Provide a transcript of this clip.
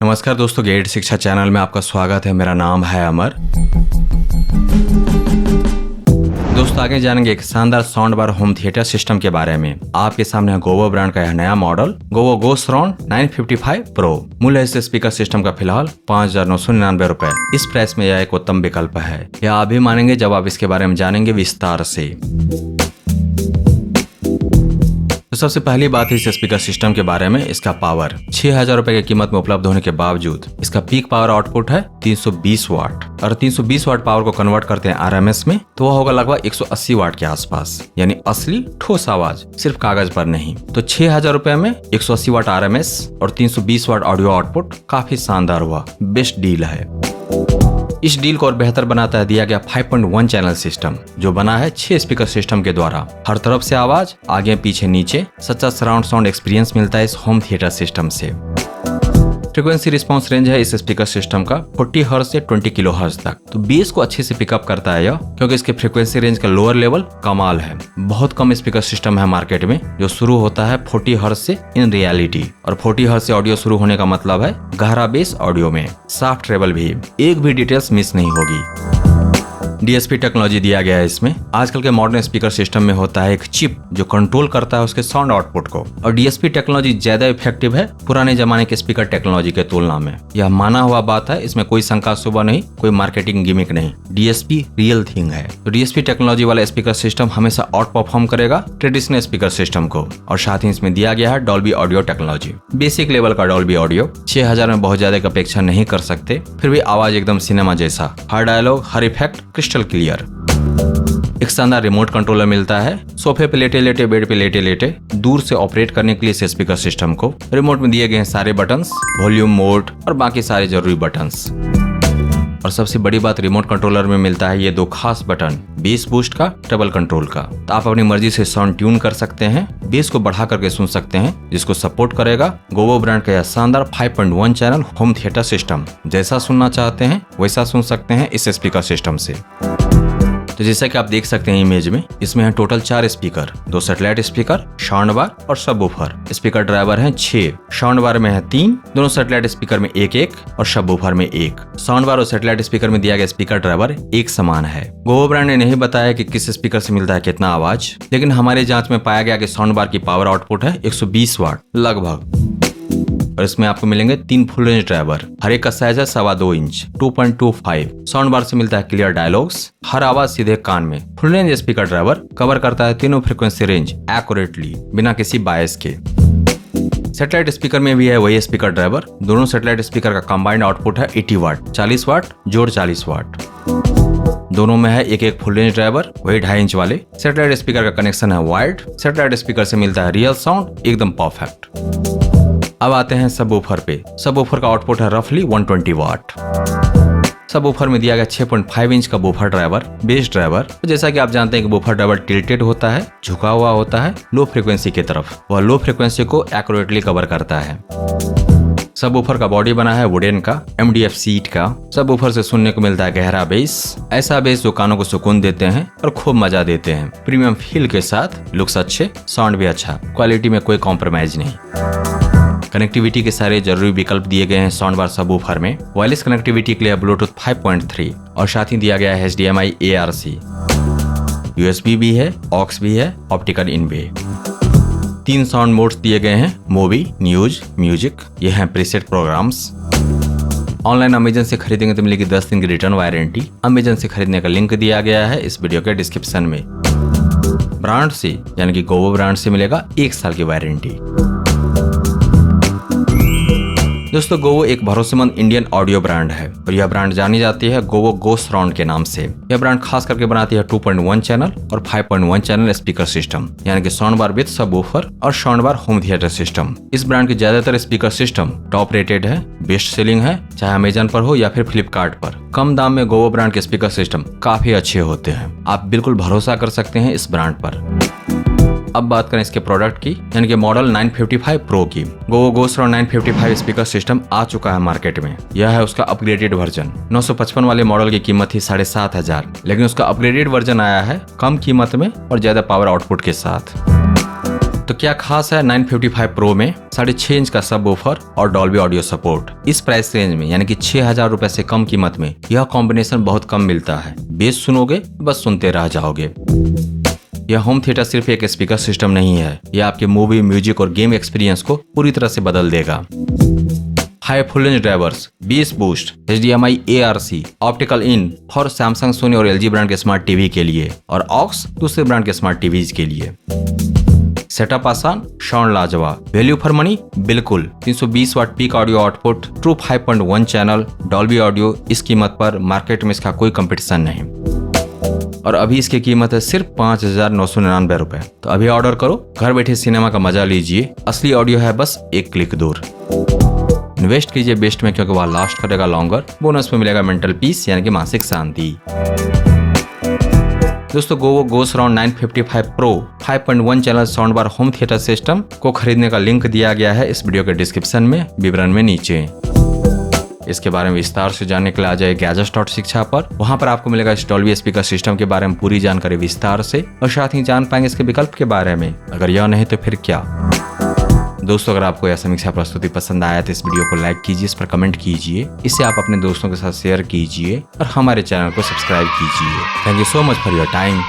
नमस्कार दोस्तों, गेट शिक्षा चैनल में आपका स्वागत है। मेरा नाम है अमर। दोस्तों आगे जानेंगे एक शानदार sound bar home theatre system के बारे में। आपके सामने है गोवो ब्रांड का यह नया मॉडल गोवो गो सराउंड 955 प्रो। मूल्य इस स्पीकर सिस्टम का फिलहाल 5,999 रुपए। इस प्राइस में यह एक उत्तम विकल्प है। यह आप भी मानेंगे जब आप इसके बारे में जानेंगे विस्तार से। तो सबसे पहली बात है इस स्पीकर सिस्टम के बारे में। इसका पावर 6,000 रुपए की कीमत में उपलब्ध होने के बावजूद इसका पीक पावर आउटपुट है 320 वाट। और 320 वाट पावर को कन्वर्ट करते हैं आरएमएस में तो वह होगा लगभग 180 वाट के आसपास, यानी असली ठोस आवाज, सिर्फ कागज पर नहीं। तो 6,000 रुपए में 180 वाट आरएमएस और 320 वाट ऑडियो आउटपुट काफी शानदार हुआ। बेस्ट डील है। इस डील को और बेहतर बनाता है दिया गया 5.1 चैनल सिस्टम, जो बना है 6 स्पीकर सिस्टम के द्वारा। हर तरफ से आवाज, आगे पीछे नीचे, सच्चा सराउंड साउंड एक्सपीरियंस मिलता है इस होम थिएटर सिस्टम से। फ्रीक्वेंसी रिस्पांस रेंज है इस स्पीकर सिस्टम का 40 हर्ट्ज से 20 किलो हर्ट्ज तक। तो बेस को अच्छे से पिकअप करता है यह, क्योंकि इसके फ्रीक्वेंसी रेंज का लोअर लेवल कमाल है। बहुत कम स्पीकर सिस्टम है मार्केट में जो शुरू होता है 40 हर्ट्ज से इन रियलिटी। और 40 हर्ट्ज से ऑडियो शुरू होने का मतलब है गहरा बेस ऑडियो में, सॉफ्ट ट्रेबल भी, एक भी डिटेल्स मिस नहीं होगी। डीएसपी टेक्नोलॉजी दिया गया है इसमें। आजकल के मॉडर्न स्पीकर सिस्टम में होता है एक चिप जो कंट्रोल करता है उसके साउंड आउटपुट को। और डीएसपी टेक्नोलॉजी ज्यादा इफेक्टिव है पुराने जमाने के स्पीकर टेक्नोलॉजी के तुलना में। यह माना हुआ बात है, इसमें कोई शंका शुबा नहीं, कोई मार्केटिंग गिमिक नहीं। डीएसपी रियल थिंग है। तो डीएसपी टेक्नोलॉजी वाला स्पीकर सिस्टम हमेशा आउट परफॉर्म करेगा ट्रेडिशनल स्पीकर सिस्टम को। और साथ ही इसमें दिया गया है Dolby audio technology, basic level का डॉल्बी ऑडियो। 6,000 में बहुत ज्यादा की अपेक्षा नहीं कर सकते, फिर भी आवाज एकदम सिनेमा जैसा। हर डायलॉग, हर इफेक्ट क्रिस्टल क्लियर। एक शानदार रिमोट कंट्रोलर मिलता है। सोफे पे लेटे लेटे, बेड पे लेटे लेटे दूर से ऑपरेट करने के लिए इस स्पीकर सिस्टम को रिमोट में दिए गए हैं सारे बटन्स, वॉल्यूम, मोड और बाकी सारे जरूरी बटन्स। और सबसे बड़ी बात रिमोट कंट्रोलर में मिलता है ये 2 खास बटन, बेस बूस्ट का, ट्रबल कंट्रोल का। तो आप अपनी मर्जी से साउंड ट्यून कर सकते हैं, बेस को बढ़ा करके सुन सकते हैं, जिसको सपोर्ट करेगा गोवो ब्रांड का यह शानदार 5.1 चैनल होम थिएटर सिस्टम। जैसा सुनना चाहते हैं वैसा सुन सकते हैं इस स्पीकर सिस्टम से। तो जैसा कि आप देख सकते हैं इमेज में, इसमें है total 4 speaker, 2 satellite speaker, sound bar और सबवूफर। स्पीकर ड्राइवर हैं 6, साउंड बार में है 3, दोनों सैटेलाइट स्पीकर में 1-1 और सबवूफर में 1। साउंड बार और सैटेलाइट स्पीकर में दिया गया स्पीकर ड्राइवर एक समान है। गोवो ब्रांड ने नहीं बताया कि किस स्पीकर से मिलता है कितना आवाज, लेकिन हमारी जांच में पाया गया कि साउंड बार की पावर आउटपुट है 120 वाट लगभग। और इसमें आपको मिलेंगे 3 फुल रेंज ड्राइवर, हर एक का साइज है 2.25 इंच 2.25। साउंड बार से मिलता है क्लियर डायलॉग्स, हर आवाज सीधे कान में। Full range speaker driver cover करता है तीनों फ्रीक्वेंसी रेंज एक्यूरेटली, बिना किसी बायस के। सैटेलाइट स्पीकर में भी है वही स्पीकर ड्राइवर। दोनों सैटेलाइट स्पीकर का कंबाइंड आउटपुट है 80 वाट, 40 वाट जोड़ 40 वाट। दोनों में है 1-1 फुल रेंज ड्राइवर, वही 2.5 इंच वाले। सैटेलाइट स्पीकर का कनेक्शन है वायर्ड। सैटेलाइट स्पीकर से मिलता है रियल साउंड एकदम परफेक्ट। अब आते हैं सबवूफर पे। सबवूफर का आउटपुट है रफली 120 वाट। सबवूफर में दिया गया 6.5 इंच का बूफर ड्राइवर, बेस ड्राइवर। जैसा कि आप जानते हैं कि बूफर ड्राइवर टिल्टेड होता है, झुका हुआ होता है लो फ्रीक्वेंसी की तरफ। वह लो फ्रीक्वेंसी को एक्यूरेटली कवर करता है। सबवूफर का बॉडी बना है वुडन का, MDF सीट का। सबवूफर से सुनने को मिलता है गहरा बेस, ऐसा बेस जो कानों को सुकून देते हैं और खूब मजा देते हैं। प्रीमियम फील के साथ लुक्स अच्छे, साउंड भी अच्छा, क्वालिटी में कोई कॉम्प्रोमाइज नहीं। कनेक्टिविटी के सारे जरूरी विकल्प दिए गए हैं साउंड बार सबवूफर में। वायरलेस कनेक्टिविटी के लिए ब्लूटूथ 5.3 और साथ ही दिया गया है HDMI ARC, USB भी है, ऑक्स भी है, ऑप्टिकल इन भी। 3 साउंड मोड्स दिए गए हैं, मूवी, न्यूज, म्यूजिक। ये हैं प्रीसेट प्रोग्राम्स। ऑनलाइन अमेजन से खरीदेंगे तो मिलेगी 10 दिन की रिटर्न वारंटी। अमेजन से खरीदने का लिंक दिया गया है इस वीडियो के डिस्क्रिप्शन में। ब्रांड से यानी कि गोवो ब्रांड से मिलेगा 1 साल की वारंटी। दोस्तों गोवो एक भरोसेमंद इंडियन ऑडियो ब्रांड है और यह ब्रांड जानी जाती है गोवो गो सराउंड के नाम से। यह ब्रांड खास करके बनाती है 2.1 चैनल और 5.1 चैनल स्पीकर सिस्टम, यानी कि साउंड बार विद सबवूफर और sound bar home theatre system. इस ब्रांड के ज्यादातर स्पीकर सिस्टम टॉप रेटेड है, बेस्ट सेलिंग है, चाहे अमेजन पर हो या फिर फ्लिपकार्ट पर। कम दाम में गोवो ब्रांड के स्पीकर सिस्टम काफी अच्छे होते हैं। आप बिल्कुल भरोसा कर सकते हैं इस ब्रांड पर। अब बात करें इसके प्रोडक्ट की, यानी कि मॉडल 955 प्रो की। गोवो गो सराउंड 955 स्पीकर सिस्टम आ चुका है मार्केट में। यह है उसका अपग्रेडेड वर्जन। 955 वाले मॉडल की कीमत थी 7,500, लेकिन उसका अपग्रेडेड वर्जन आया है कम कीमत में और ज्यादा पावर आउटपुट के साथ। तो क्या खास है 955 प्रो में 6.5 इंच का सब वूफर और डॉल्बी ऑडियो सपोर्ट। इस प्राइस रेंज में यानी कि 6,000 रुपए से कम कीमत में यह कॉम्बिनेशन बहुत कम मिलता है। बेस सुनोगे बस सुनते रह जाओगे। यह होम थिएटर सिर्फ एक स्पीकर सिस्टम नहीं है, यह आपके मूवी, म्यूजिक और गेम एक्सपीरियंस को पूरी तरह से बदल देगा। High full range drivers, bass boost, HDMI ARC, optical in for Samsung, Sony और LG ब्रांड के स्मार्ट टीवी के लिए और ऑक्स दूसरे ब्रांड के स्मार्ट टीवीज के लिए। सेटअप आसान, साउंड लाजवाब, वैल्यू फॉर मनी बिल्कुल। 320 watt peak audio output, true 5.1 channel, Dolby audio. इस कीमत पर मार्केट में इसका कोई कंपटीशन नहीं और अभी इसकी कीमत है सिर्फ 5,999 रुपए। तो अभी ऑर्डर करो, घर बैठे सिनेमा का मजा लीजिए। असली ऑडियो है बस एक क्लिक दूर। इन्वेस्ट कीजिए बेस्ट में, क्योंकि वह लास्ट करेगा लॉन्गर। बोनस में मिलेगा मेंटल पीस यानी कि मानसिक शांति। दोस्तों Govo GoSurround 955 pro 5.1 channel sound bar home theatre system को खरीदने का लिंक दिया गया है इस वीडियो के डिस्क्रिप्शन में, विवरण में नीचे। इसके बारे में विस्तार से जानने के लिए आ जाए gadgets.शिक्षा पर। वहां पर आपको मिलेगा इस डॉल्बी स्पीकर सिस्टम के बारे में पूरी जानकारी विस्तार से, और साथ ही जान पाएंगे इसके विकल्प के बारे में। अगर यह नहीं तो फिर क्या। दोस्तों अगर आपको यह समीक्षा प्रस्तुति पसंद आया तो इस वीडियो को लाइक कीजिए, इस पर कमेंट कीजिए, इसे आप अपने दोस्तों के साथ शेयर कीजिए और हमारे चैनल को सब्सक्राइब कीजिए। Thank you so much for your time.